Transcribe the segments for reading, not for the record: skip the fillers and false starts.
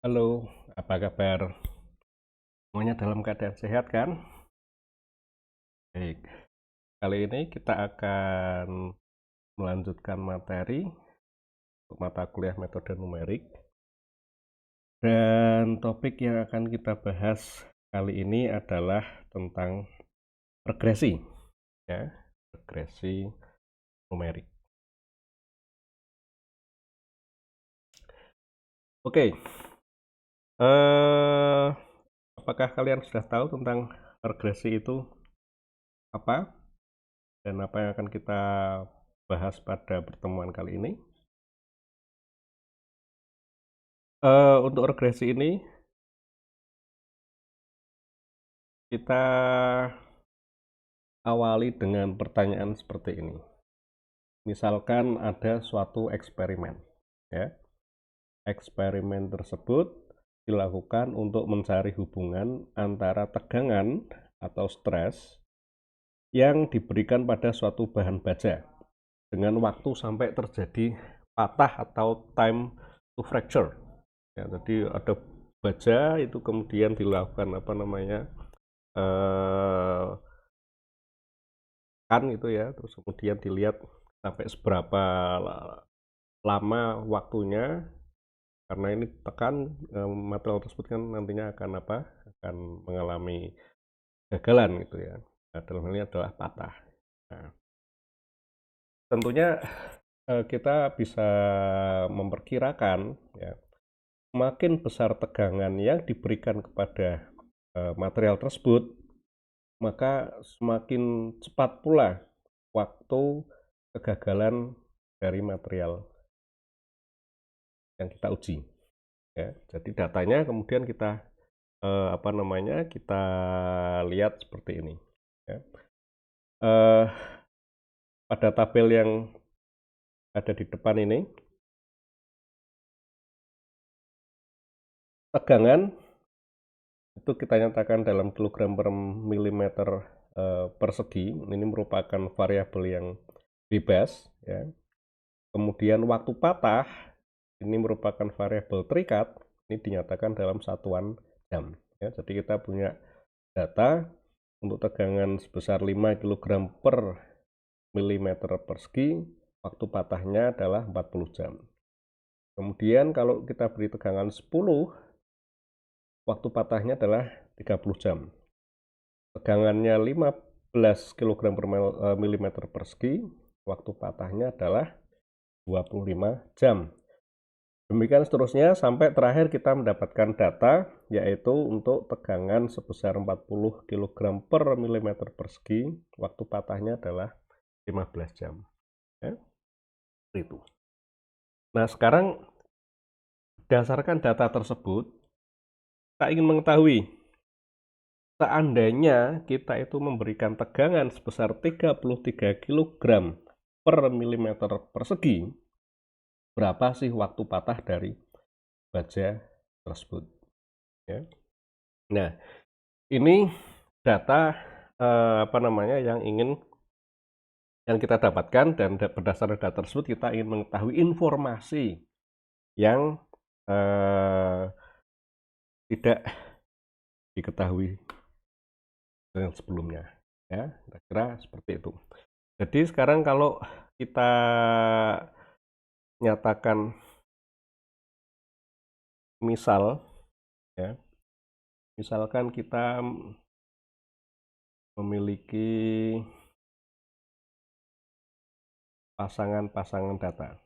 Halo, apa kabar? Semuanya dalam keadaan sehat kan? Baik, kali ini kita akan melanjutkan materi untuk mata kuliah metode numerik. Dan topik yang akan kita bahas kali ini adalah tentang regresi, ya, regresi numerik. Oke, apakah kalian sudah tahu tentang regresi itu apa dan apa yang akan kita bahas pada pertemuan kali ini? Untuk regresi ini kita awali dengan pertanyaan seperti ini. Misalkan ada suatu eksperimen, ya. Eksperimen tersebut dilakukan untuk mencari hubungan antara tegangan atau stres yang diberikan pada suatu bahan baja dengan waktu sampai terjadi patah atau time to fracture. Ya, jadi ada baja itu kemudian dilakukan kan itu ya, terus kemudian dilihat sampai seberapa lama waktunya, karena ini tekan material tersebut kan nantinya akan mengalami gagalan gitu ya. Nah, dalam hal ini adalah patah. Nah, tentunya kita bisa memperkirakan ya, semakin besar tegangan yang diberikan kepada material tersebut, maka semakin cepat pula waktu kegagalan dari material yang kita uji. Ya, jadi datanya kemudian kita kita lihat seperti ini. Ya. Eh, Pada tabel yang ada di depan ini, tegangan itu kita nyatakan dalam kilogram per milimeter persegi. Ini merupakan variabel yang bebas. Ya. Kemudian waktu patah ini merupakan variabel terikat. Ini dinyatakan dalam satuan jam. Ya. Jadi kita punya data untuk tegangan sebesar 5 kg per milimeter persegi, waktu patahnya adalah 40 jam. Kemudian kalau kita beri tegangan 10, waktu patahnya adalah 30 jam. Tegangannya 15 kg per milimeter persegi, waktu patahnya adalah 25 jam. Demikian seterusnya sampai terakhir kita mendapatkan data yaitu untuk tegangan sebesar 40 kg per milimeter persegi, waktu patahnya adalah 15 jam. Ya, itu. Nah, sekarang berdasarkan data tersebut, kita ingin mengetahui seandainya kita itu memberikan tegangan sebesar 33 kg per milimeter persegi, berapa sih waktu patah dari baja tersebut? Ya. Nah, ini data yang kita dapatkan, dan berdasarkan data tersebut kita ingin mengetahui informasi yang tidak diketahui dengan sebelumnya, ya, kira-kira seperti itu. Jadi sekarang kalau kita nyatakan misal, ya, misalkan kita memiliki pasangan-pasangan data.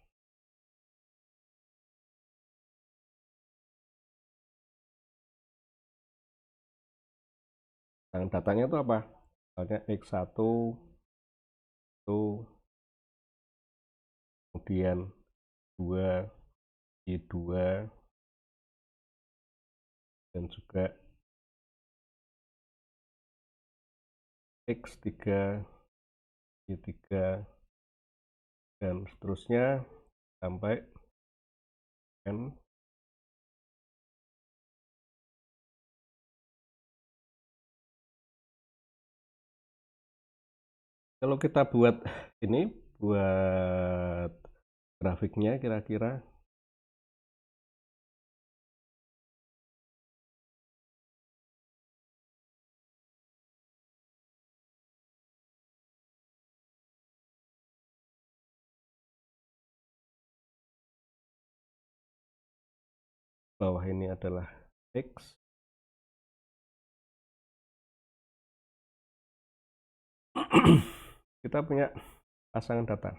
Pasangan datanya itu apa? Misalnya X1 itu, kemudian 2, Y2, dan juga X3, Y3, dan seterusnya sampai N. Kalau kita buat grafiknya kira-kira bawah ini adalah X. Kita punya pasangan data.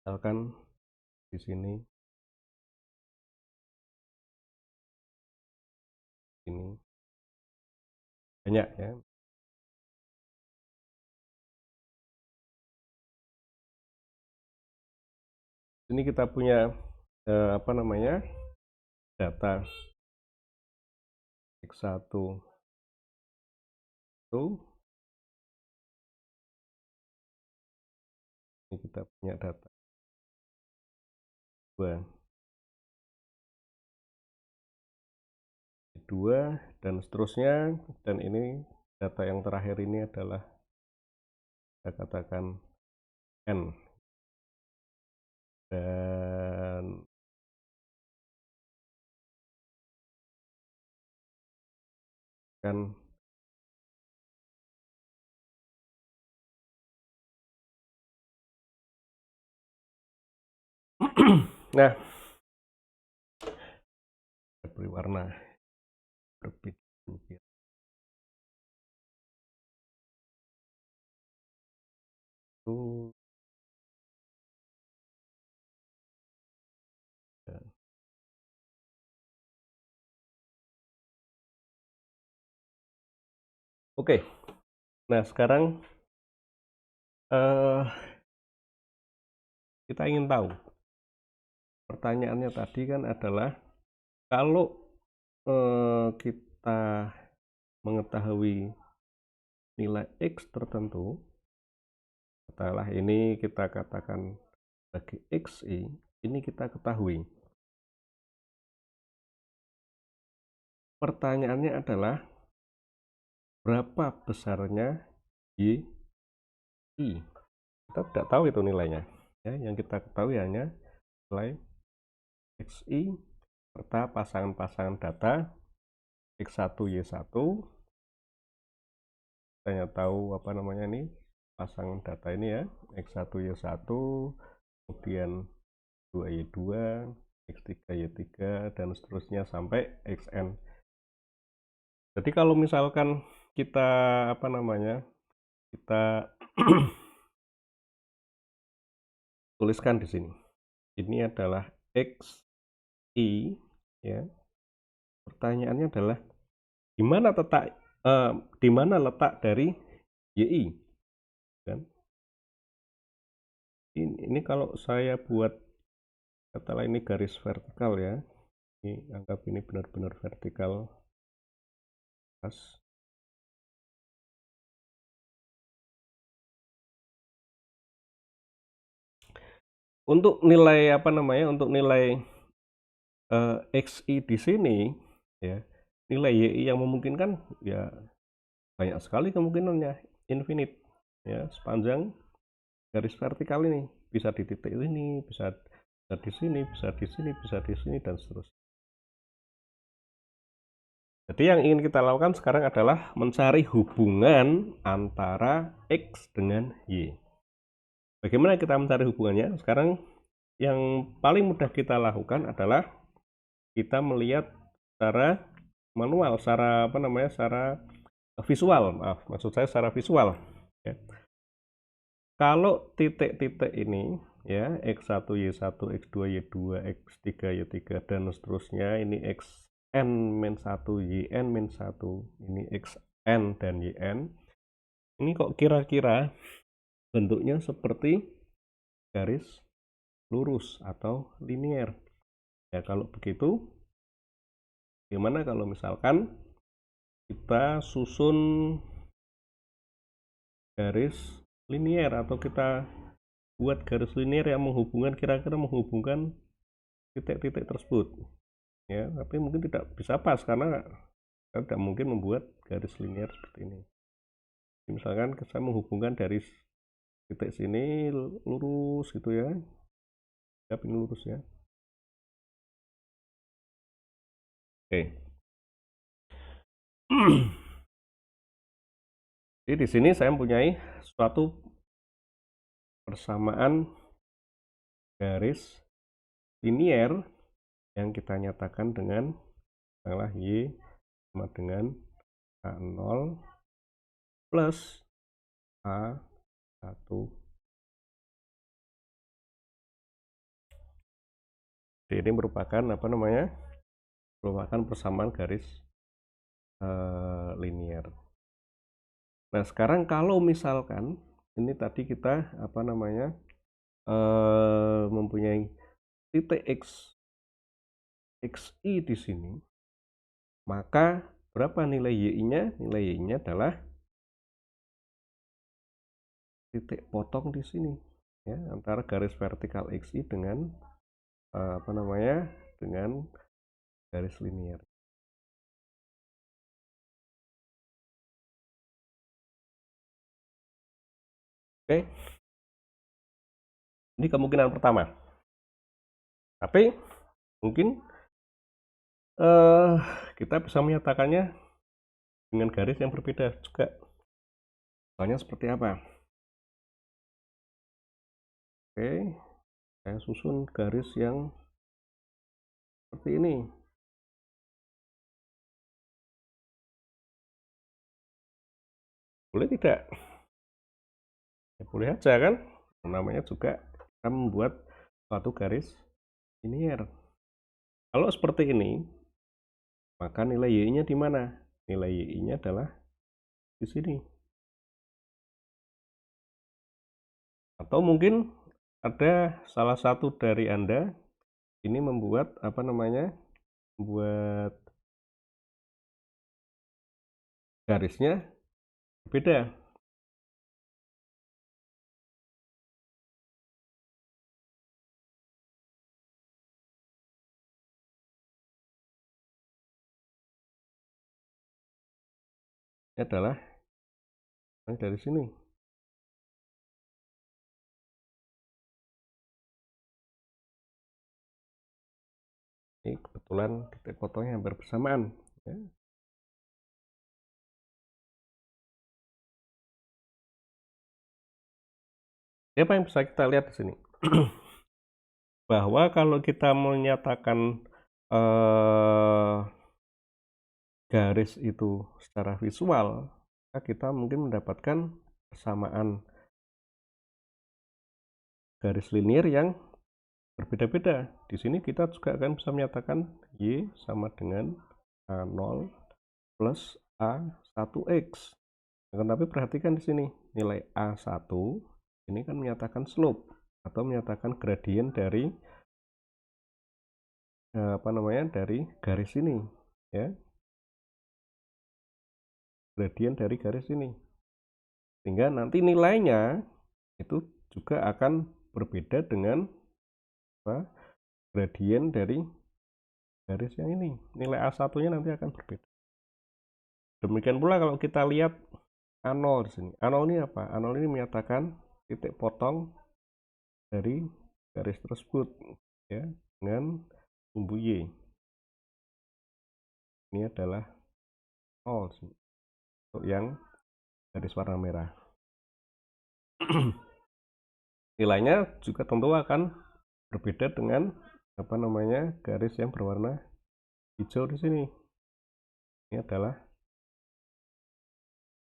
Misalkan di sini ini banyak ya. Ini kita punya apa namanya? Data X1 itu ini kita punya data 2 dan seterusnya, dan ini data yang terakhir ini adalah kita katakan N, dan kan nah beri warna berbeda itu oke. Nah sekarang kita ingin tahu, pertanyaannya tadi kan adalah kalau kita mengetahui nilai X tertentu, setelah ini kita katakan bagi XI, ini kita ketahui. Pertanyaannya adalah berapa besarnya YI? Kita tidak tahu itu nilainya. Ya, yang kita ketahui hanya nilai XI serta pasangan-pasangan data X1 Y1. Saya tahu apa namanya ini pasangan data ini ya, X1 Y1, kemudian 2Y2, X3 Y3, dan seterusnya sampai Xn. Jadi kalau misalkan kita apa namanya, kita tuliskan di sini, ini adalah XI ya. Pertanyaannya adalah di mana letak dari YI kan? Ini kalau saya buat katakanlah ini garis vertikal ya, ini anggap ini benar-benar vertikal. Untuk nilai apa namanya, untuk nilai XI di sini ya, nilai YI yang memungkinkan ya banyak sekali kemungkinannya, infinite ya, sepanjang garis vertikal ini, bisa di titik ini, bisa di sini, bisa di sini, bisa di sini, dan seterusnya. Jadi yang ingin kita lakukan sekarang adalah mencari hubungan antara X dengan Y. Bagaimana kita mencari hubungannya? Sekarang yang paling mudah kita lakukan adalah kita melihat secara manual, secara apa namanya, secara visual, maksud saya secara visual ya. Kalau titik-titik ini ya, X1 Y1, X2 Y2, X3 Y3, dan seterusnya, ini Xn-1, Yn-1, ini Xn dan Yn, ini kok kira-kira bentuknya seperti garis lurus atau linier ya. Kalau begitu, gimana kalau misalkan kita susun garis linier, atau kita buat garis linier yang menghubungkan, kira-kira menghubungkan titik-titik tersebut ya. Tapi mungkin tidak bisa pas karena tidak mungkin membuat garis linier seperti ini. Misalkan saya menghubungkan dari titik sini lurus gitu ya, ini lurus ya. Oke. Jadi di sini saya mempunyai suatu persamaan garis linier yang kita nyatakan dengan adalah Y sama dengan A0 plus A1. Ini merupakan apa namanya? Merupakan persamaan garis linear. Nah, sekarang kalau misalkan ini tadi kita apa namanya? Mempunyai titik xi di sini, maka berapa nilai y-nya? Nilai y-nya adalah titik potong di sini, ya, antara garis vertikal xi dengan apa namanya? Dengan garis linear. Oke, ini kemungkinan pertama. Tapi mungkin kita bisa menyatakannya dengan garis yang berbeda juga. Soalnya seperti apa? Oke, saya susun garis yang seperti ini. Boleh tidak? Ya, boleh aja kan? Namanya juga kita membuat suatu garis linear. Kalau seperti ini, maka nilai y-nya di mana? Nilai y-nya adalah di sini. Atau mungkin ada salah satu dari Anda ini membuat apa namanya? Membuat garisnya beda. Ini adalah dari sini. Ini kebetulan titik potongnya hampir bersamaan. Ya. Apa yang bisa kita lihat di sini? Bahwa kalau kita menyatakan garis itu secara visual, maka kita mungkin mendapatkan persamaan garis linear yang berbeda-beda. Di sini kita juga akan bisa menyatakan Y sama dengan A0 plus A1X. Tapi perhatikan di sini, nilai A1 ini kan menyatakan slope atau menyatakan gradien dari apa namanya? Dari garis ini, ya. Gradien dari garis ini. Sehingga nanti nilainya itu juga akan berbeda dengan apa? Gradien dari garis yang ini. Nilai A1-nya nanti akan berbeda. Demikian pula kalau kita lihat A0 di sini. A0 ini apa? A0 ini menyatakan titik potong dari garis tersebut, ya, dengan sumbu Y. Ini adalah 0 untuk yang garis warna merah. Nilainya juga tentu akan berbeda dengan apa namanya? Garis yang berwarna hijau di sini. Ini adalah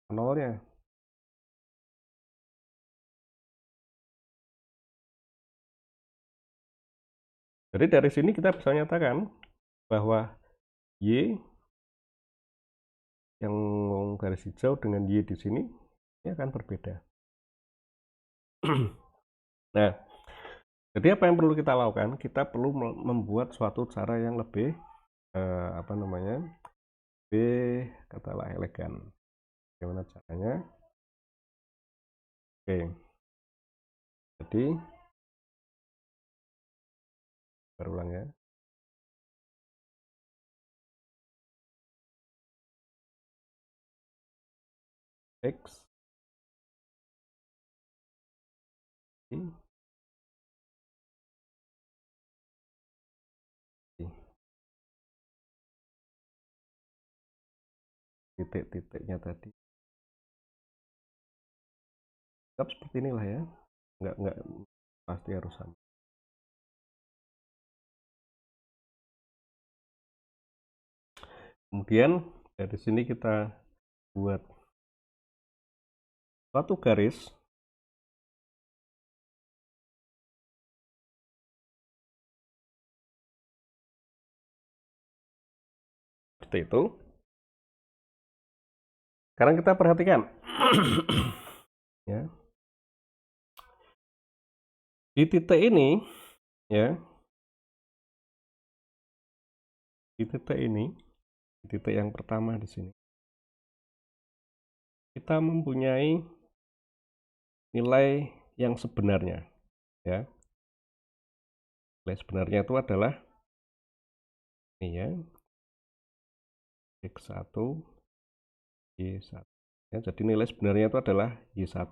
nolnya. Jadi dari sini kita bisa nyatakan bahwa Y yang garis hijau dengan Y di sini ini akan berbeda. Nah, jadi apa yang perlu kita lakukan? Kita perlu membuat suatu cara yang lebih apa namanya? Lebih katalah elegan. Bagaimana caranya? Oke. Jadi berulang ya. X Y titik-titiknya tadi. Tetap seperti inilah ya. Nggak pasti harus sama. Kemudian dari sini kita buat suatu garis seperti itu. Sekarang kita perhatikan ya, di titik ini ya, di titik ini, di titik yang pertama di sini kita mempunyai nilai yang sebenarnya ya. Nilai sebenarnya itu adalah ini ya, X1 Y1 ya, jadi nilai sebenarnya itu adalah Y1.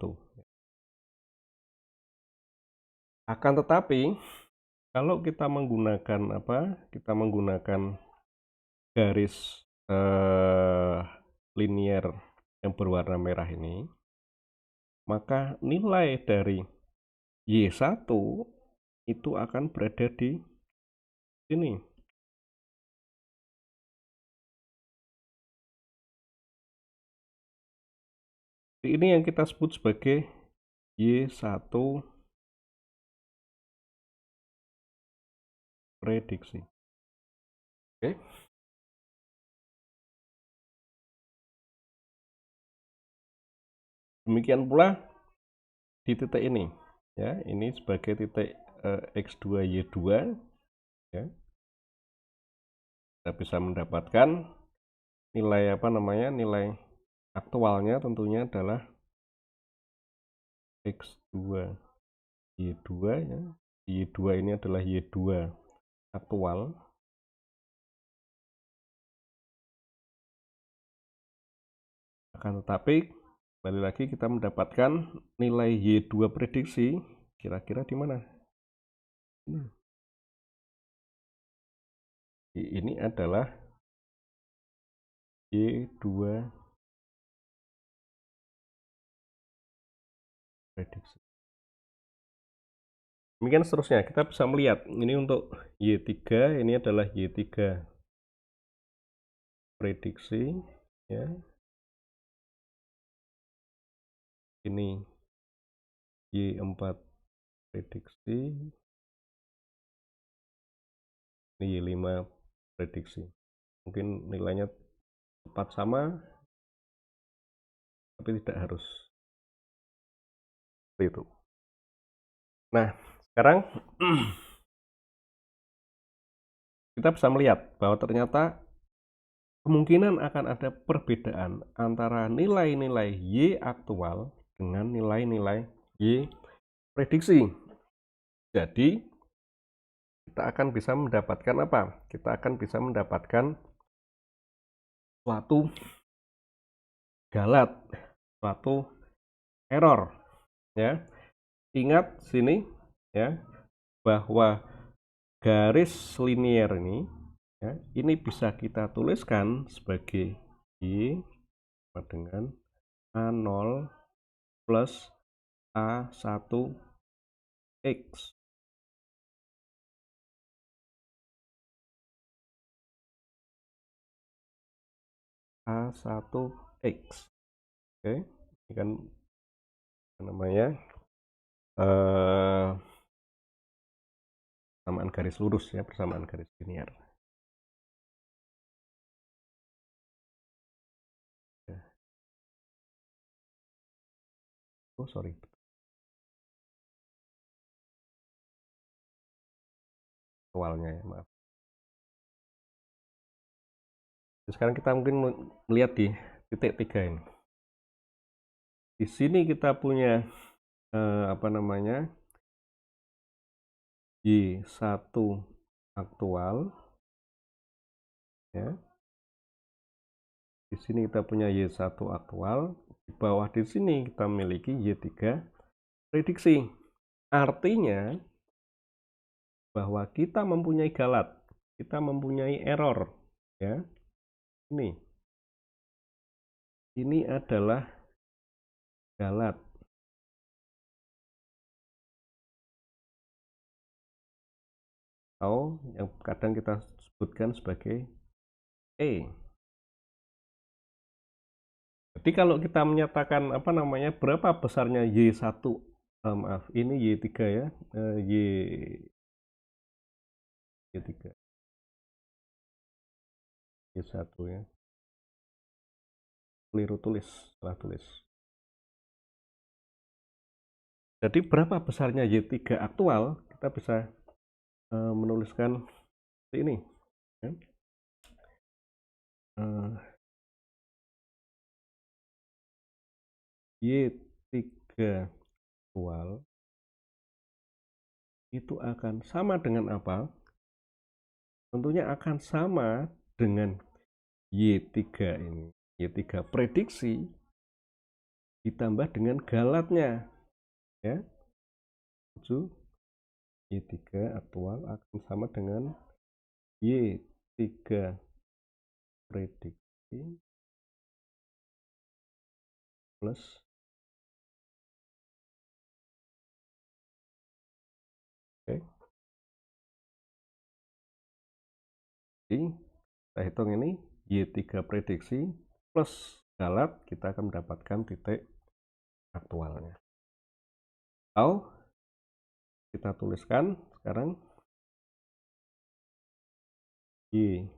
Akan tetapi kalau kita menggunakan kita menggunakan garis linier yang berwarna merah ini, maka nilai dari Y1 itu akan berada di sini. Ini yang kita sebut sebagai Y1 prediksi. Oke. Demikian pula di titik ini ya, ini sebagai titik X2 Y2 ya. Kita bisa mendapatkan nilai nilai aktualnya tentunya adalah X2 Y2 ya. Y2 ini adalah Y2 aktual. Akan tetapi kembali lagi kita mendapatkan nilai Y2 prediksi kira-kira di mana? Ini adalah Y2 prediksi. Demikian seterusnya, kita bisa melihat ini untuk Y3, ini adalah Y3 prediksi ya. Ini Y4 prediksi, ini Y5 prediksi. Mungkin nilainya tepat sama, tapi tidak harus seperti itu. Nah, sekarang kita bisa melihat bahwa ternyata kemungkinan akan ada perbedaan antara nilai-nilai Y aktual dengan nilai-nilai Y prediksi. Jadi, kita akan bisa mendapatkan apa? Kita akan bisa mendapatkan suatu galat, suatu error ya. Ingat sini ya, bahwa garis linier ini ya, ini bisa kita tuliskan sebagai Y dengan A0 plus A1X. A1X. Oke, ini kan namanya persamaan garis lurus ya, persamaan garis linier. Oh sorry, awalnya ya, maaf. Sekarang kita mungkin melihat di titik 3 ini. Di sini kita punya Y1 aktual ya. Di sini kita punya Y1 aktual, di bawah di sini kita memiliki Y3 prediksi. Artinya bahwa kita mempunyai galat, kita mempunyai error ya. Ini adalah galat. Atau yang kadang kita sebutkan sebagai E. Jadi kalau kita menyatakan apa namanya berapa besarnya Y1, maaf ini Y3 ya, Y3, Y1 ya, keliru tulis, salah tulis. Jadi berapa besarnya Y3 aktual, kita bisa menuliskan seperti ini ya. Y3 aktual itu akan sama dengan apa? Tentunya akan sama dengan Y3 ini. Y3 prediksi ditambah dengan galatnya ya. 7 Y3 aktual akan sama dengan Y3 prediksi plus oke. Jadi kita hitung ini Y3 prediksi plus galat, kita akan mendapatkan titik aktualnya. Atau kita tuliskan sekarang Y3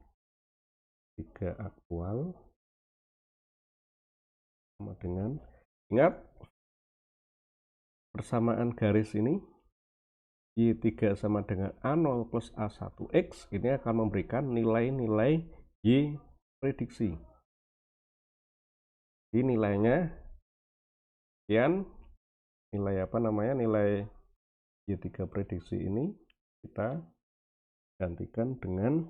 aktual sama dengan, ingat persamaan garis ini, Y3 sama dengan A0 plus A1X, ini akan memberikan nilai-nilai Y prediksi. Jadi nilainya sekian, nilai apa namanya, nilai Y3 prediksi ini kita gantikan dengan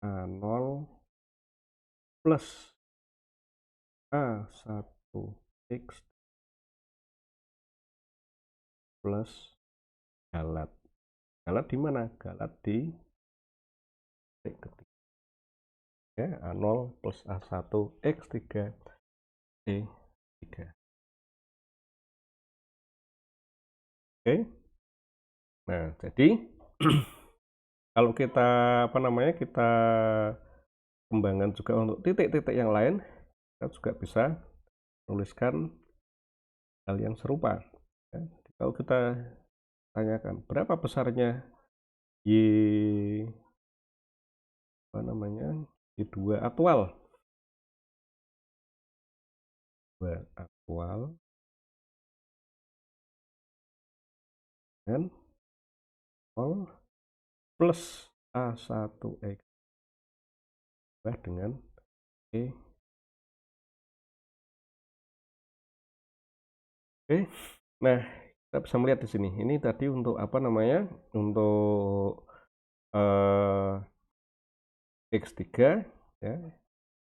A0 plus A1X plus galat. Galat di mana? Galat di titik ketiga. Ya, A0 plus A1X3 E3. Oke. Nah, jadi kalau kita apa namanya, kita kembangkan juga untuk titik-titik yang lain, kita juga bisa menuliskan hal yang serupa. Ya. Kalau kita tanyakan berapa besarnya Y apa namanya, Y2 aktual, dan 0 plus A1X dengan E. Oke. Nah, kita bisa melihat di sini. Ini tadi untuk apa namanya? Untuk X3 ya.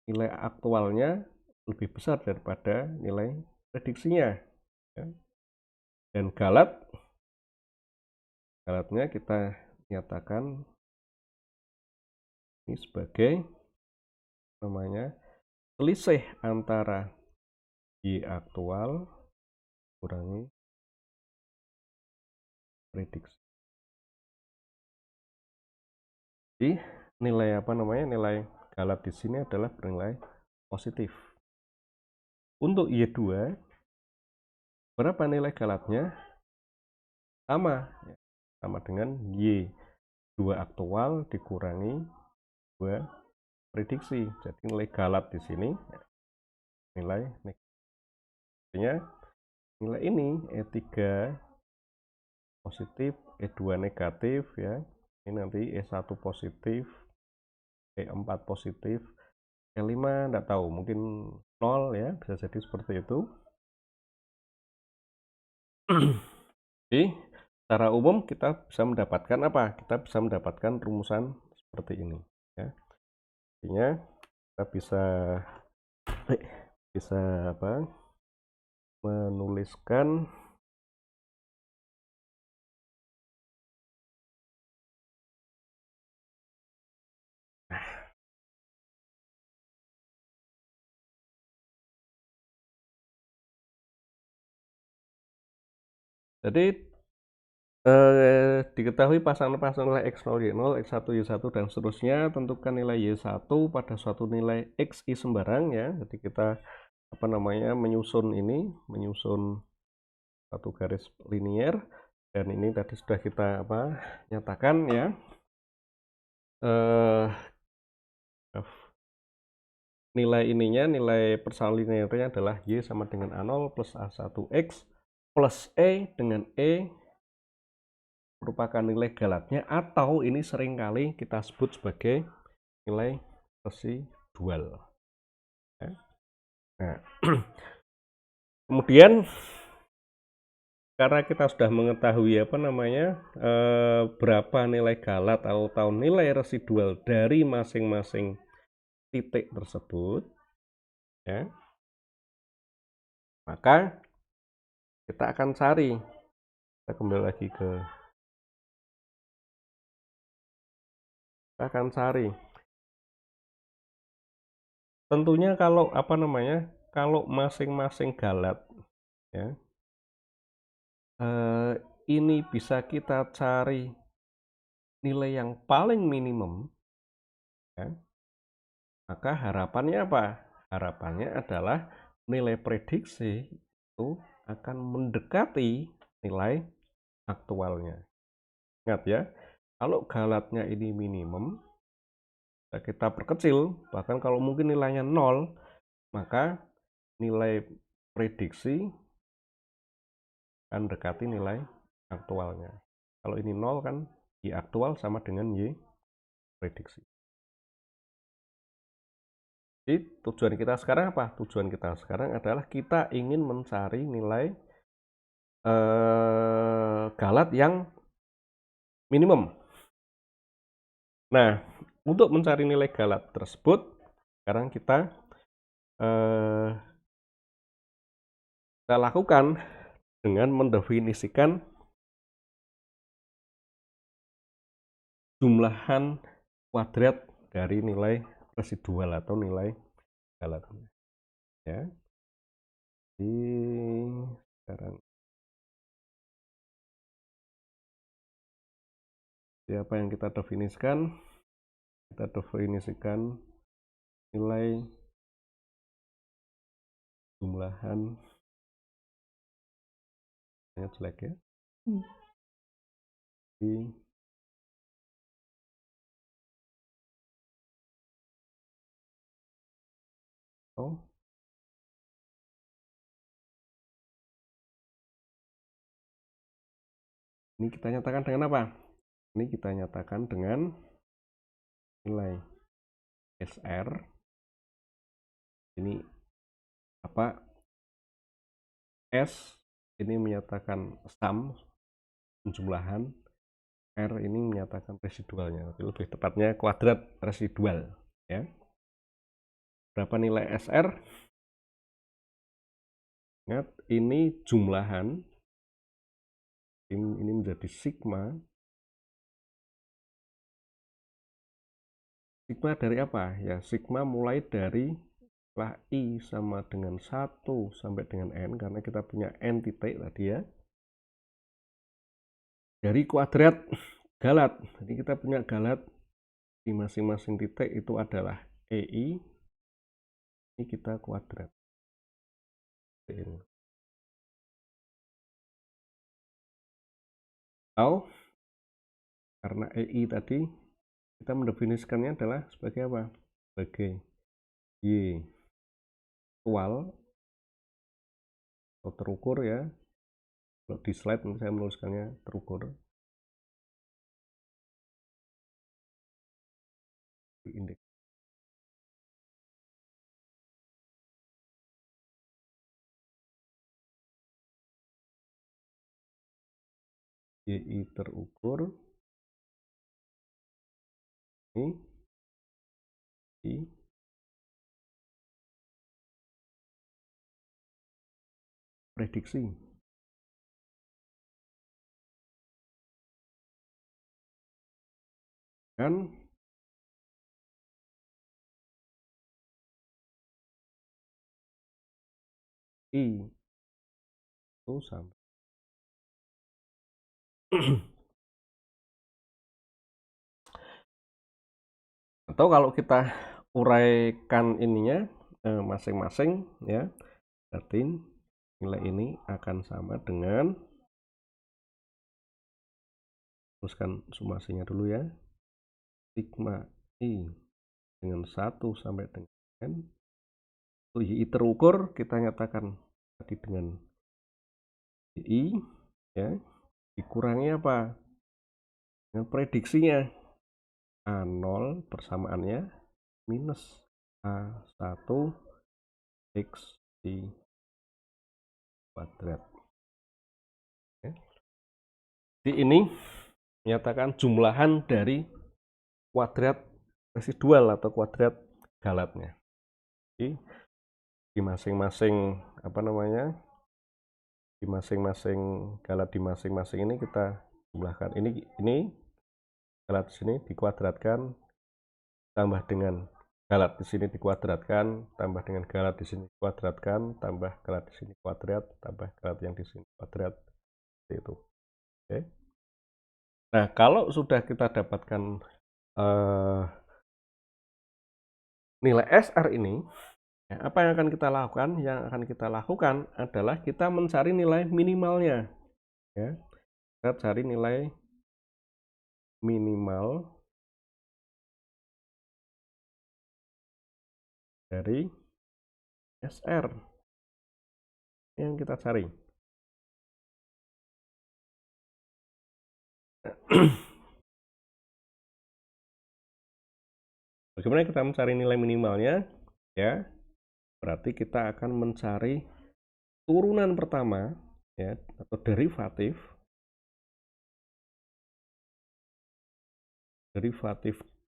Nilai aktualnya lebih besar daripada nilai prediksinya ya. Dan galatnya kita nyatakan ini sebagai namanya selisih antara Y aktual kurangi prediksi. Jadi nilai apa namanya, nilai galat di sini adalah bernilai positif. Untuk Y2 berapa nilai galatnya? Sama ya, sama dengan Y2 aktual dikurangi 2 prediksi. Jadi nilai galat di sini nilai negatifnya, nilai ini E3 positif, E2 negatif ya. Ini nanti E1 positif, E4 positif, E5 enggak tahu, mungkin 0 ya, bisa jadi seperti itu. Jadi secara umum kita bisa mendapatkan apa? Kita bisa mendapatkan rumusan seperti ini ya. Artinya kita bisa apa? Menuliskan jadi Diketahui pasangan-pasangan nilai X0, Y0, X1, Y1, dan seterusnya. Tentukan nilai Y1 pada suatu nilai XI sembarang ya. Jadi kita menyusun satu garis linier, dan ini tadi sudah kita nyatakan ya. Nilai persamaan linearnya adalah Y sama dengan A0 plus A1X plus E, dengan E merupakan nilai galatnya, atau ini seringkali kita sebut sebagai nilai residual. Nah, kemudian karena kita sudah mengetahui berapa nilai galat atau nilai residual dari masing-masing titik tersebut, ya, maka kita akan cari. Kita kembali lagi kita akan cari. Tentunya kalau kalau masing-masing galat, ya, ini bisa kita cari nilai yang paling minimum, ya, maka harapannya apa? Harapannya adalah nilai prediksi itu akan mendekati nilai aktualnya. Ingat ya, kalau galatnya ini minimum, kita perkecil, bahkan kalau mungkin nilainya 0, maka nilai prediksi akan mendekati nilai aktualnya. Kalau ini 0 kan, Y aktual sama dengan Y prediksi. Jadi tujuan kita sekarang apa? Tujuan kita sekarang adalah kita ingin mencari nilai galat yang minimum. Nah, untuk mencari nilai galat tersebut, sekarang kita lakukan dengan mendefinisikan jumlahan kuadrat dari nilai residual atau nilai galatnya. Ya. Jadi sekarang apa yang kita definisikan? Kita definisikan nilai jumlahan, jelek ya, di ini kita nyatakan dengan apa? Ini kita nyatakan dengan nilai SR. Ini apa? S ini menyatakan sum, penjumlahan. R ini menyatakan residualnya, lebih tepatnya kuadrat residual, ya. Berapa nilai SR? Ingat, ini jumlahan, ini menjadi sigma. Sigma dari apa? Ya, sigma mulai dari I sama dengan 1 sampai dengan N, karena kita punya N titik tadi ya. Dari kuadrat galat, jadi kita punya galat di masing-masing titik itu adalah EI, ini kita kuadrat. Atau karena EI tadi kita mendefinisikannya adalah sebagai apa? Sebagai Y aktual atau terukur ya. Kalau di slide nanti saya menuliskannya terukur. Di indeks. YI terukur. Ini I prediksi. Dan I itu sama. Atau kalau kita uraikan ininya masing-masing ya, berarti nilai ini akan sama dengan, teruskan summasinya dulu ya, sigma I dengan 1 sampai dengan N. I terukur kita nyatakan tadi dengan I ya, dikurangi apa? Dengan prediksinya A0 persamaannya minus A1 X di kuadrat. Ya. Jadi ini menyatakan jumlahan dari kuadrat residual atau kuadrat galatnya. Jadi di masing-masing apa namanya? Di masing-masing galat di masing-masing ini kita jumlahkan. Ini galat di sini dikuadratkan tambah dengan galat di sini dikuadratkan tambah dengan galat di sini dikuadratkan tambah galat di sini kuadrat tambah galat yang di sini kuadrat, seperti itu. Oke. Nah, kalau sudah kita dapatkan nilai SR ini, ya, apa yang akan kita lakukan? Yang akan kita lakukan adalah kita mencari nilai minimalnya. Ya. Kita cari nilai minimal dari SR yang kita cari. Bagaimana kita mencari nilai minimalnya? Ya, berarti kita akan mencari turunan pertama ya, atau derivatif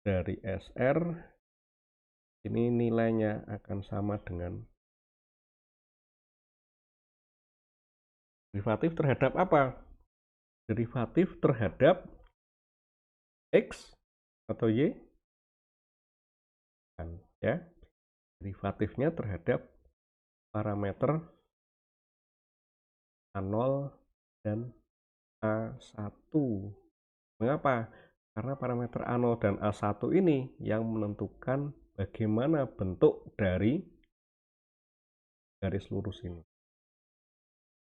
dari SR ini nilainya akan sama dengan derivatif terhadap apa? Derivatif terhadap X atau Y kan ya. Derivatifnya terhadap parameter A0 dan A1. Mengapa? Karena parameter A0 dan A1 ini yang menentukan bagaimana bentuk dari garis lurus ini.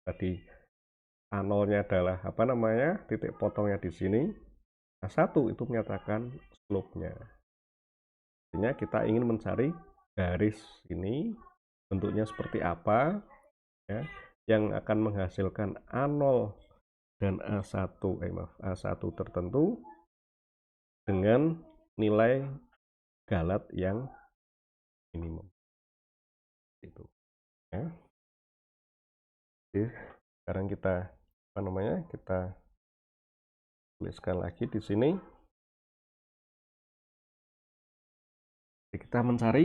Tadi A0-nya adalah apa namanya? Titik potongnya di sini. A1 itu menyatakan slope-nya. Artinya kita ingin mencari garis ini bentuknya seperti apa ya, yang akan menghasilkan A0 dan A1 tertentu dengan nilai galat yang minimum. Itu ya. Jadi sekarang kita apa namanya? Kita tuliskan lagi di sini. Jadi kita mencari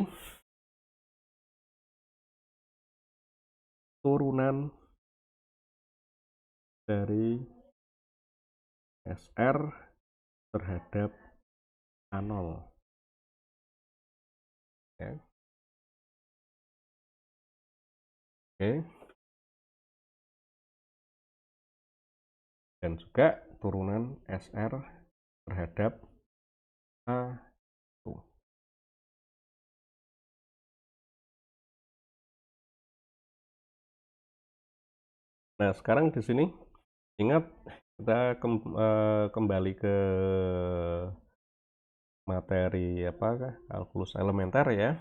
turunan dari SR terhadap A0 ya. Oke. Dan juga turunan SR terhadap A1. Nah, sekarang di sini ingat kita kembali ke materi apa? Kalkulus elementer ya.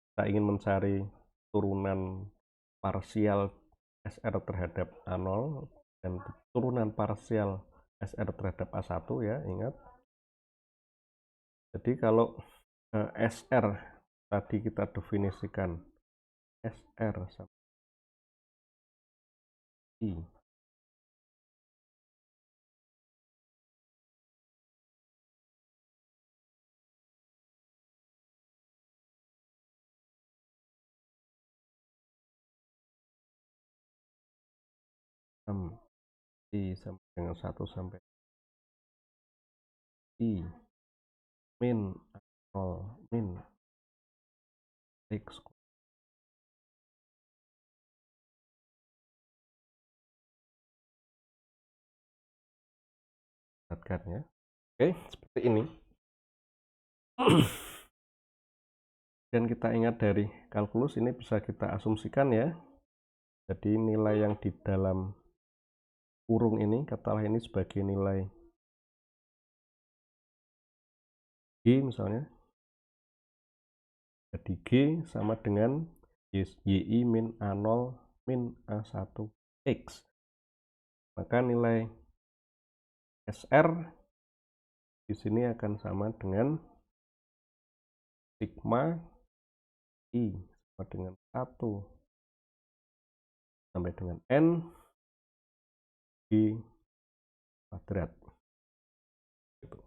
Kita ingin mencari turunan parsial SR terhadap A0 dan turunan parsial SR terhadap A1 ya, ingat. Jadi kalau SR tadi kita definisikan SR sama I sama dengan 1 sampai I min 0 min X dapatkannya. Oke, seperti ini. Dan kita ingat dari kalkulus ini bisa kita asumsikan ya. Jadi nilai yang di dalam kurung ini, katakanlah ini sebagai nilai G misalnya. Jadi G sama dengan YI min A0 min A1X. Maka nilai SR di sini akan sama dengan sigma I sama dengan 1 sampai dengan N G kuadrat. Gitu.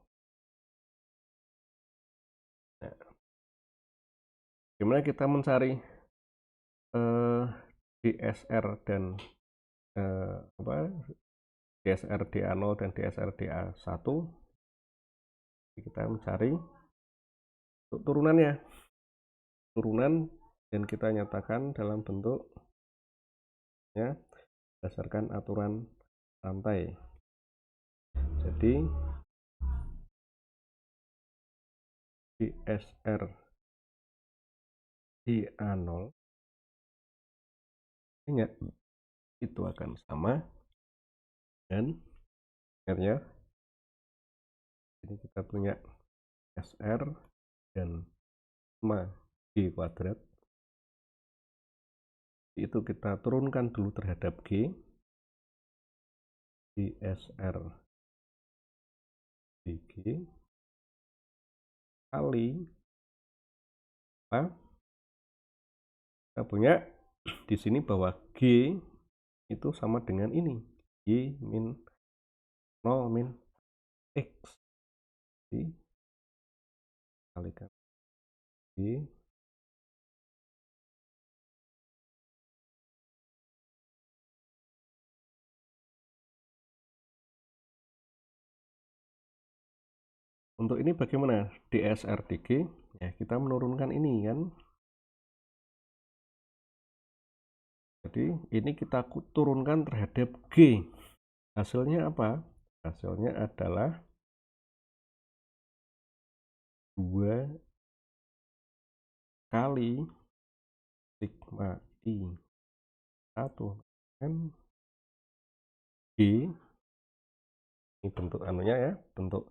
Nah, gimana kita mencari DSR dan DSR DA0 dan DSR DA1? Kita mencari untuk turunannya. Turunan dan kita nyatakan dalam bentuk ya berdasarkan aturan rantai. Jadi DSR DA0 ingat itu akan sama dan akhirnya ini kita punya SR dan sigma G kuadrat. Itu kita turunkan dulu terhadap G. DSR DG kali apa? Kita punya di sini bahwa G itu sama dengan ini, Y min 0 min X. Jadi kalikan G untuk ini bagaimana? DSR DG ya kita menurunkan ini kan. Jadi ini kita turunkan terhadap G. Hasilnya apa? Hasilnya adalah 2 kali sigma I 1 kan G. Ini bentuk anunya ya, bentuk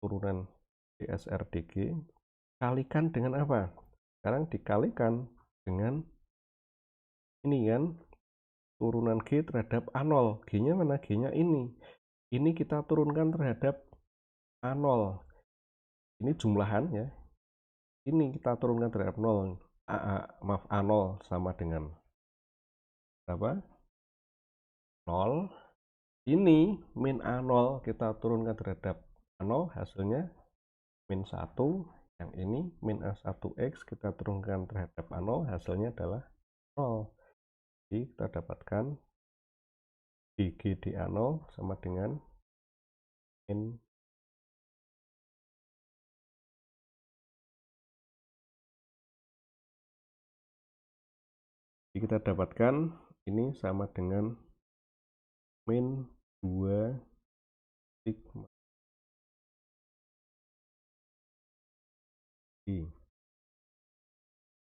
turunan DSR DG. Kalikan dengan apa? Sekarang dikalikan dengan ini kan turunan G terhadap A0. G-nya mana? G-nya ini. Ini kita turunkan terhadap A0. Ini jumlahan ya. Ini kita turunkan terhadap 0. Maaf, A0 sama dengan berapa? 0. Ini min A0 kita turunkan terhadap A0, hasilnya min 1. Yang ini min A1X kita turunkan terhadap A0, hasilnya adalah 0. Jadi kita dapatkan DG DA0 sama dengan min jadi kita dapatkan ini sama dengan min 2 sigma G.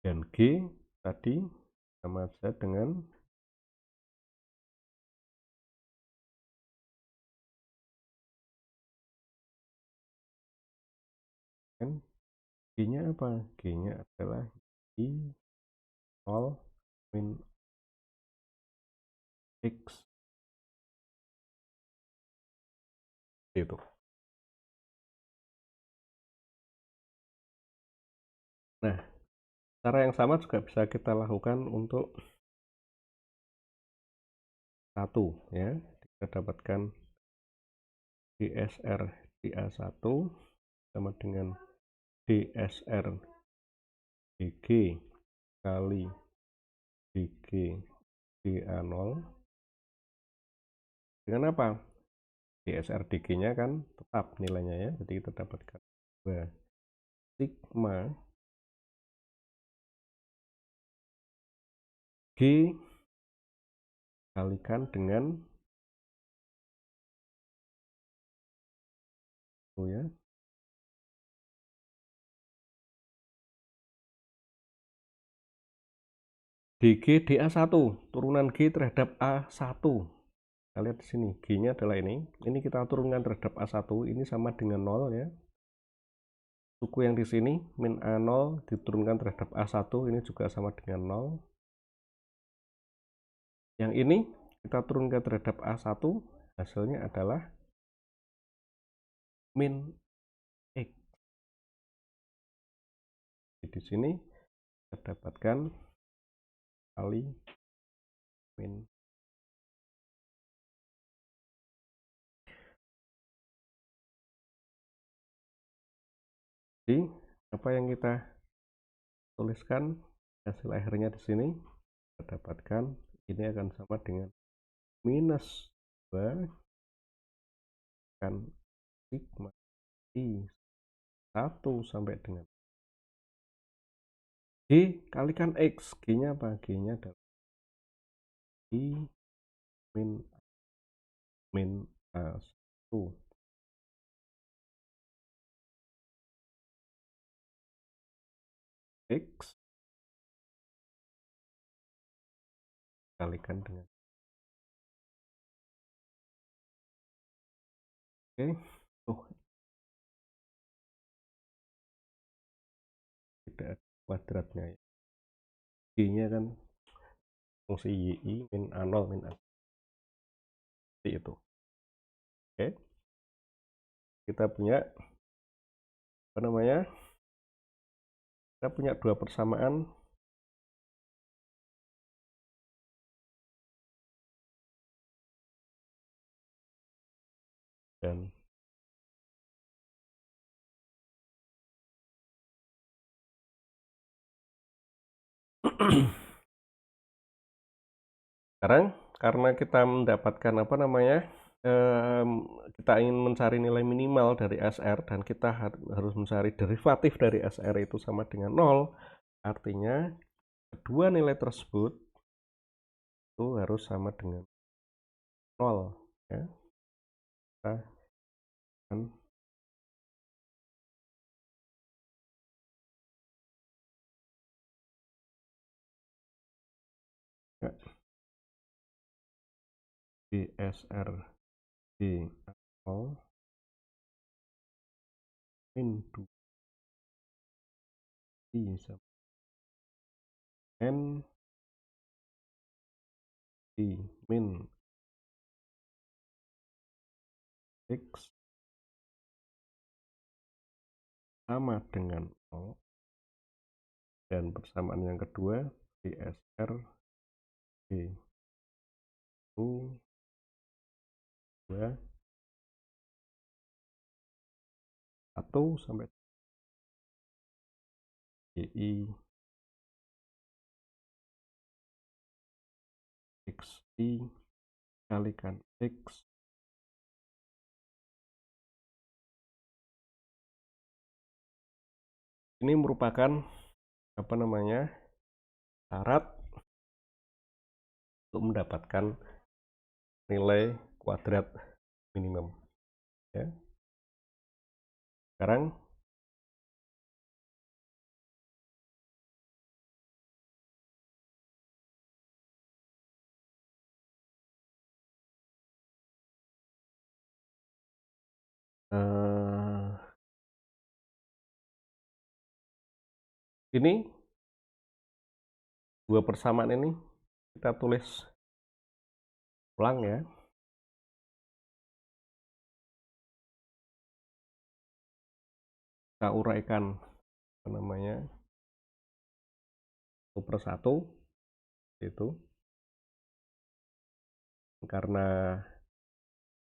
Dan G tadi sama saja dengan G-nya apa? G-nya adalah I 0 min X. Itu. Nah, cara yang sama juga bisa kita lakukan untuk 1 ya. Kita dapatkan DSR DA1 sama dengan DSR DG kali DG DA0 dengan apa? DSR DG-nya kan tetap nilainya ya. Jadi kita dapatkan 2 sigma G kalikan dengan Oh ya. DG DA1, turunan G terhadap A1. Kita lihat di sini, G-nya adalah ini. Ini kita turunkan terhadap A1, ini sama dengan 0 ya. Suku yang di sini, min A0 diturunkan terhadap A1, ini juga sama dengan 0. Yang ini kita turunkan terhadap A1, hasilnya adalah min X. Di sini kita dapatkan kali min. Jadi apa yang kita tuliskan hasil akhirnya di sini, kita dapatkan ini akan sama dengan minus 2 kan sigma I 1 sampai dengan G kalikan X. G-nya apa? G-nya adalah I min A1 X kalikan dengan tidak ada kuadratnya ya. G-nya kan fungsi YI min A0 min A1 seperti itu. Oke, kita punya apa namanya, kita punya dua persamaan dan sekarang karena kita mendapatkan apa namanya, kita ingin mencari nilai minimal dari SR dan kita harus mencari derivatif dari SR itu sama dengan 0, artinya kedua nilai tersebut itu harus sama dengan 0 ya. Kita akan DSR D 0 min 2 I sama N I min X sama dengan 0, dan persamaan yang kedua DSR D 2 1 sampai DI XI kalikan X ini merupakan apa namanya, syarat untuk mendapatkan nilai kuadrat minimum ya. Sekarang ini dua persamaan ini kita tulis ulang ya. Kita uraikan apa namanya, satu persatu itu karena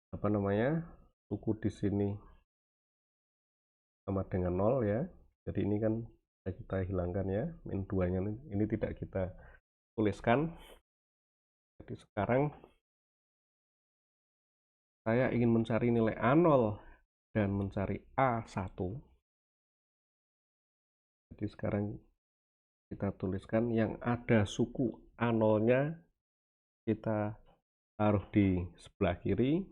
apa namanya, suku di sini sama dengan 0 ya. Jadi ini kan kita hilangkan ya, min 2 nya ini tidak kita tuliskan. Jadi sekarang saya ingin mencari nilai A0 dan mencari A1. Jadi sekarang kita tuliskan yang ada suku A0 nya kita taruh di sebelah kiri,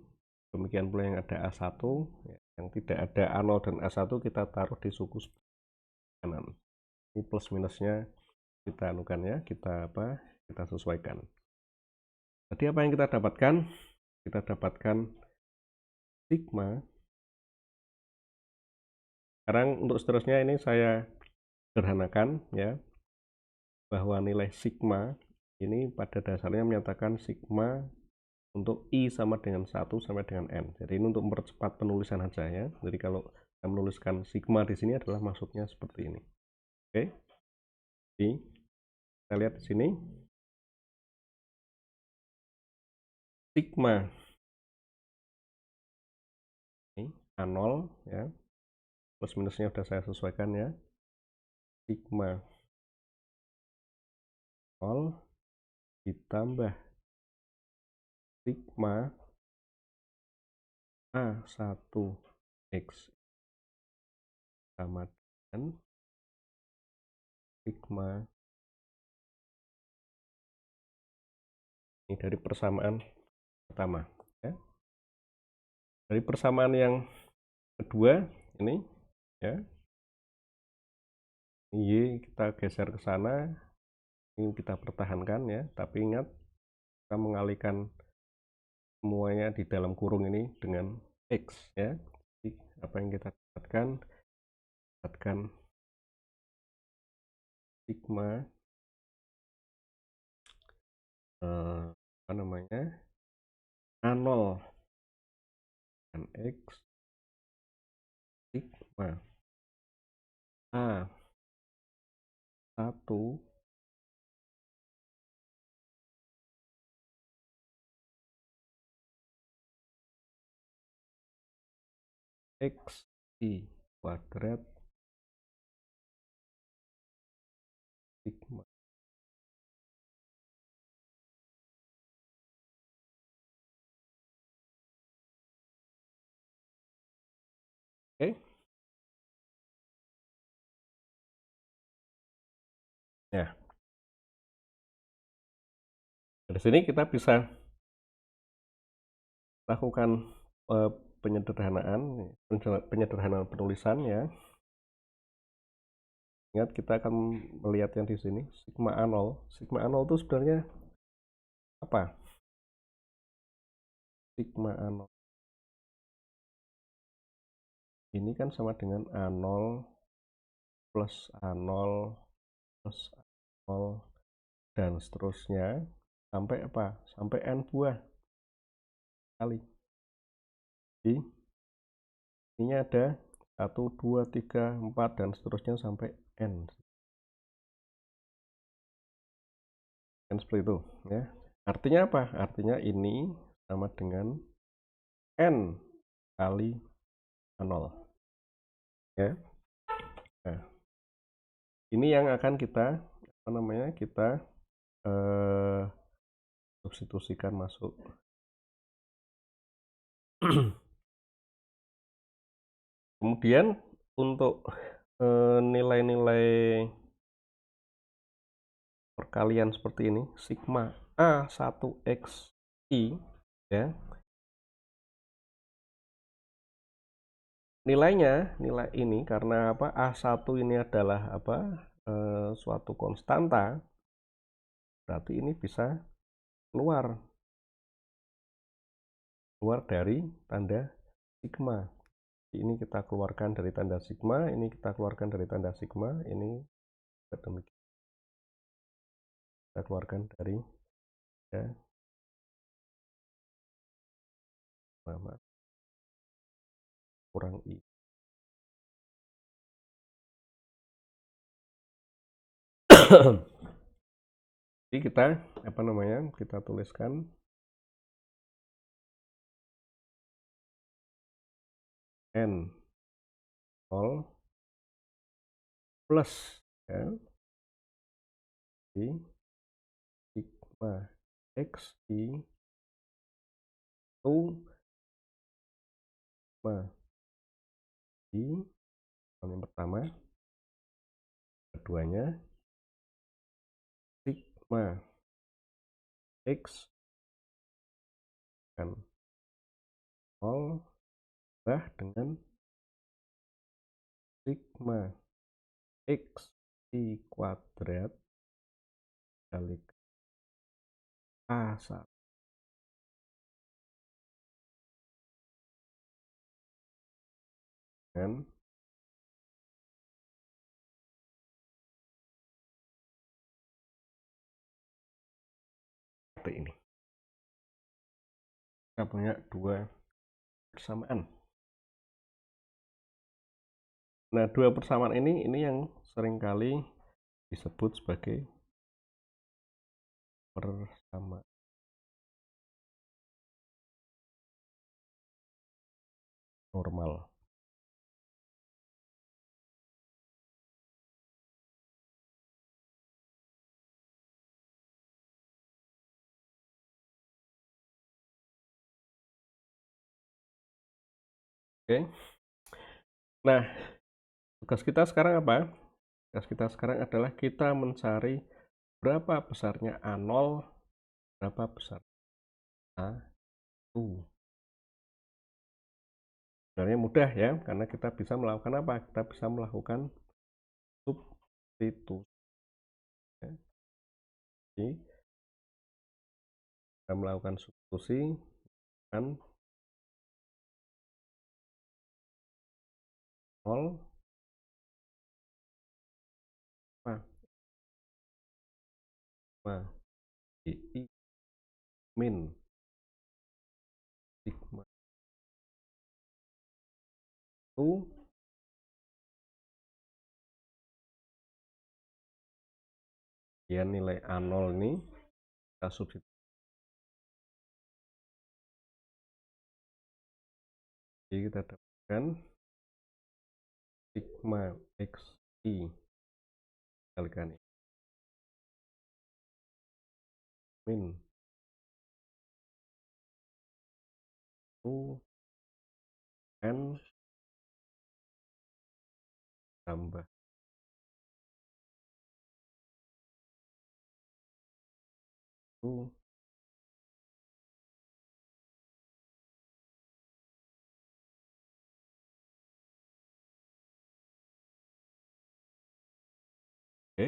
demikian pula yang ada A1 ya. yang tidak ada A0 dan A1 kita taruh di suku kanan. Ini plus minusnya kita anukan ya, kita sesuaikan. Tadi apa yang kita dapatkan? Kita dapatkan sigma. Sekarang untuk seterusnya ini saya sederhanakan ya, bahwa nilai sigma ini pada dasarnya menyatakan sigma untuk I sama dengan 1 sampai dengan N. Jadi ini untuk mempercepat penulisan saja ya. Jadi kalau saya menuliskan sigma di sini adalah maksudnya seperti ini. Oke. Jadi kita lihat di sini. Sigma ini A0 ya. Plus minusnya sudah saya sesuaikan ya. Sigma 0 ditambah sigma A1X sama dengan sigma ini dari persamaan pertama ya. Dari persamaan yang kedua ini ya, Y kita geser ke sana, ini kita pertahankan ya, tapi ingat kita mengalihkan semuanya di dalam kurung ini dengan X ya. Jadi apa yang kita dapatkan sigma apa namanya A0 dan X sigma A1 X I kuadrat sigma. Oke. Ya. Dari sini kita bisa lakukan penyederhanaan penulisan ya. Ingat kita akan melihat yang di sini sigma A0. Sigma A0 itu sebenarnya apa? Sigma A0 ini kan sama dengan A0 plus A0 plus A0 dan seterusnya sampai apa? Sampai N buah kali. Jadi ini ada 1, 2, 3, 4 dan seterusnya sampai N. Kan seperti itu ya. Artinya apa? Artinya ini sama dengan N kali A0 ya. Nah, ini yang akan kita kita substitusikan masuk. Kemudian untuk nilai-nilai perkalian seperti ini sigma A1X I ya, nilai ini karena apa, A1 ini adalah suatu konstanta, berarti ini bisa keluar dari tanda sigma. Ini kita keluarkan dari tanda sigma, ini kita keluarkan dari tanda sigma, ini kita keluarkan dari ya, kurang I. Jadi kita kita tuliskan N 0 plus ya, di sigma X I itu sigma I yang pertama, keduanya sigma X kan 0 tambah dengan sigma x I kuadrat kali A1 dengan seperti ini. Kita punya dua persamaan. Nah, dua persamaan ini yang seringkali disebut sebagai persamaan normal. Oke. Nah, tugas kita sekarang apa? Tugas kita sekarang adalah kita mencari berapa besarnya A0, berapa besar A1. Sebenarnya mudah ya, karena kita bisa melakukan apa? Kita bisa melakukan substitusi. Kita melakukan substitusi dengan 0 I min sigma itu ya nilai A0 ini kita substitusi. Jadi kita dapatkan sigma xi kalikan min itu n tambah itu oke.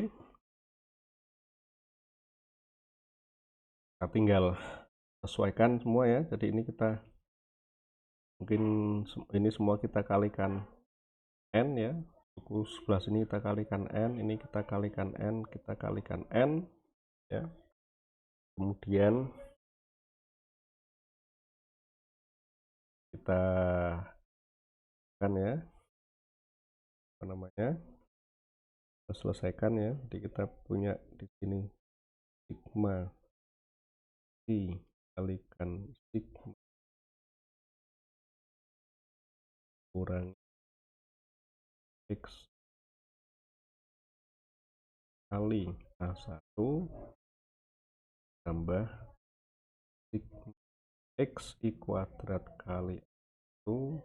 Kita tinggal sesuaikan semua ya. Jadi ini kita mungkin ini semua kita kalikan n ya. Suku sebelah sini kita kalikan n, ini kita kalikan n, kita kalikan n ya. Kemudian kita kan ya apa namanya? Kita selesaikan ya. Jadi kita punya di sini sigma i kalikan sigma kurang x kali A1 tambah sigma x I kuadrat kali 1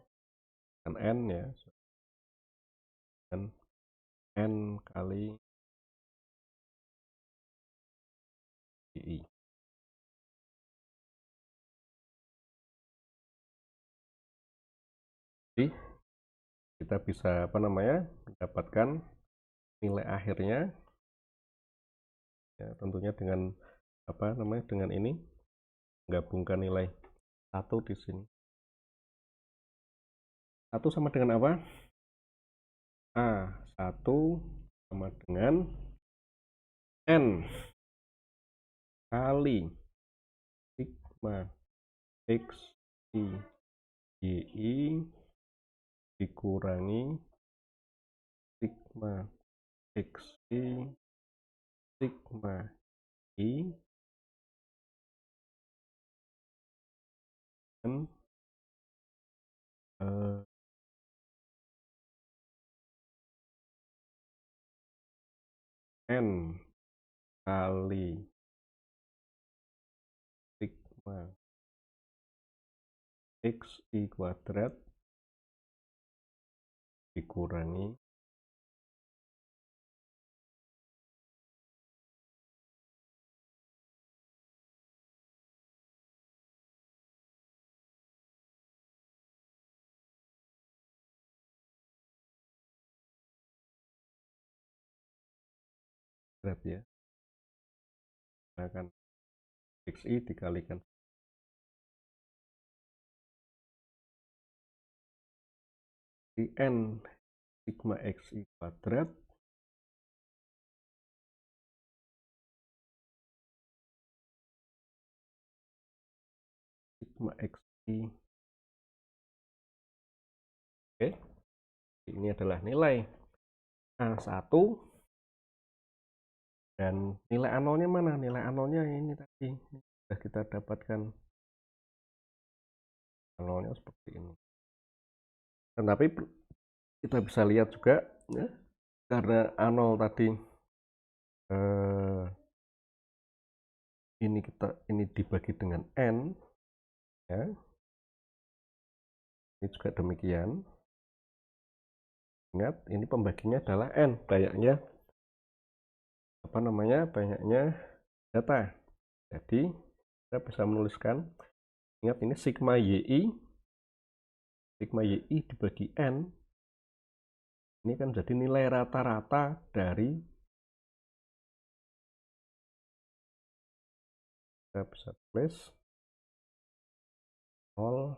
dan n ya, dan n kali i. Jadi kita bisa apa namanya mendapatkan nilai akhirnya ya, tentunya dengan apa namanya dengan ini menggabungkan nilai 1 di sini. 1 sama dengan apa? A1 sama dengan n kali sigma x i yi dikurangi sigma x i sigma i dan n kali sigma x I kuadrat dikurangi kuadrat ya, akan xi dikalikan n sigma xi kuadrat sigma xi. Oke, ini adalah nilai A1 dan nilai A0-nya mana? Nilai A0-nya ini tadi sudah kita dapatkan, A0-nya seperti ini. Tetapi kita bisa lihat juga ya, karena A0 tadi ini dibagi dengan n ya, ini juga demikian. Ingat, ini pembaginya adalah n, banyaknya banyaknya data. Jadi kita bisa menuliskan, ingat ini sigma yi dibagi n, ini kan jadi nilai rata-rata dari, kita bisa tulis 0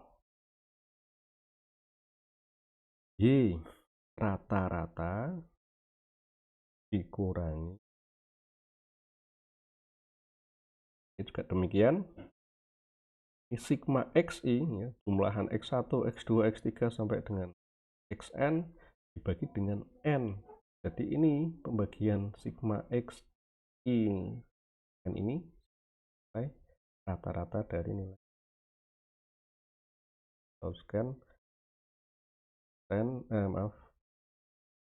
y rata-rata dikurangi, ini juga demikian, ini sigma xi ya, jumlahan x1, x2, x3 sampai dengan xn dibagi dengan n. Jadi ini pembagian sigma xi dan ini rata-rata dari nilai. Teruskan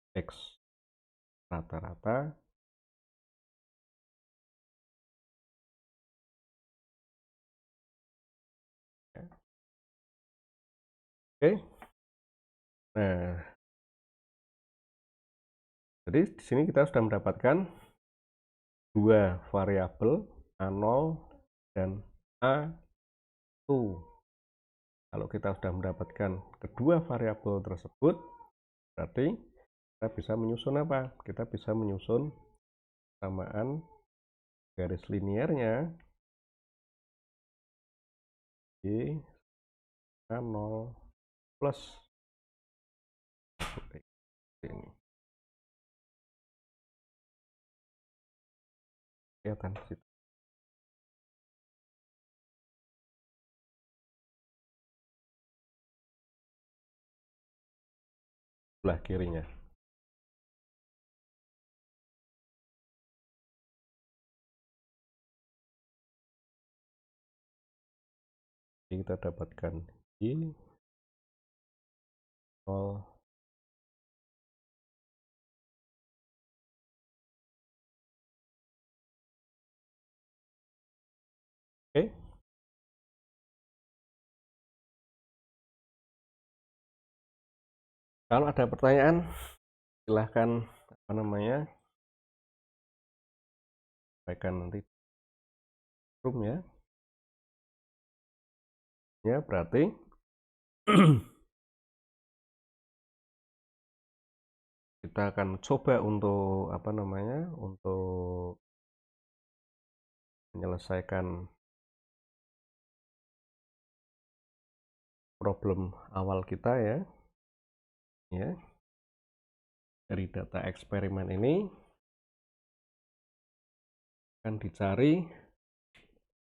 x rata-rata ya. Oke. Nah, jadi di sini kita sudah mendapatkan dua variabel A0 dan A1. Kalau kita sudah mendapatkan kedua variabel tersebut, berarti kita bisa menyusun apa? Kita bisa menyusun samaan garis linearnya y A0 plus ini. Kelihatan di situ. Sebelah kirinya. Jadi kita dapatkan y 0 oke. Kalau ada pertanyaan silahkan sampaikan nanti room ya berarti kita akan coba untuk untuk menyelesaikan problem awal kita ya dari data eksperimen ini akan dicari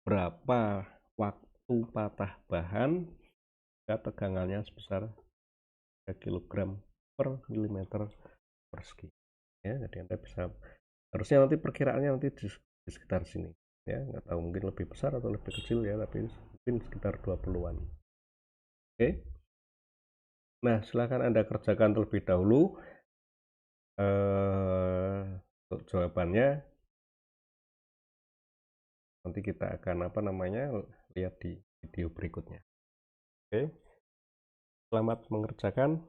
berapa waktu patah bahan jika tegangannya sebesar 3 kg per milimeter persegi ya. Jadi Anda bisa, harusnya nanti perkiraannya nanti di sekitar sini ya, nggak tahu mungkin lebih besar atau lebih kecil ya, tapi mungkin sekitar 20-an. Oke, nah silakan Anda kerjakan terlebih dahulu untuk jawabannya. Nanti kita akan lihat di video berikutnya. Oke, selamat mengerjakan.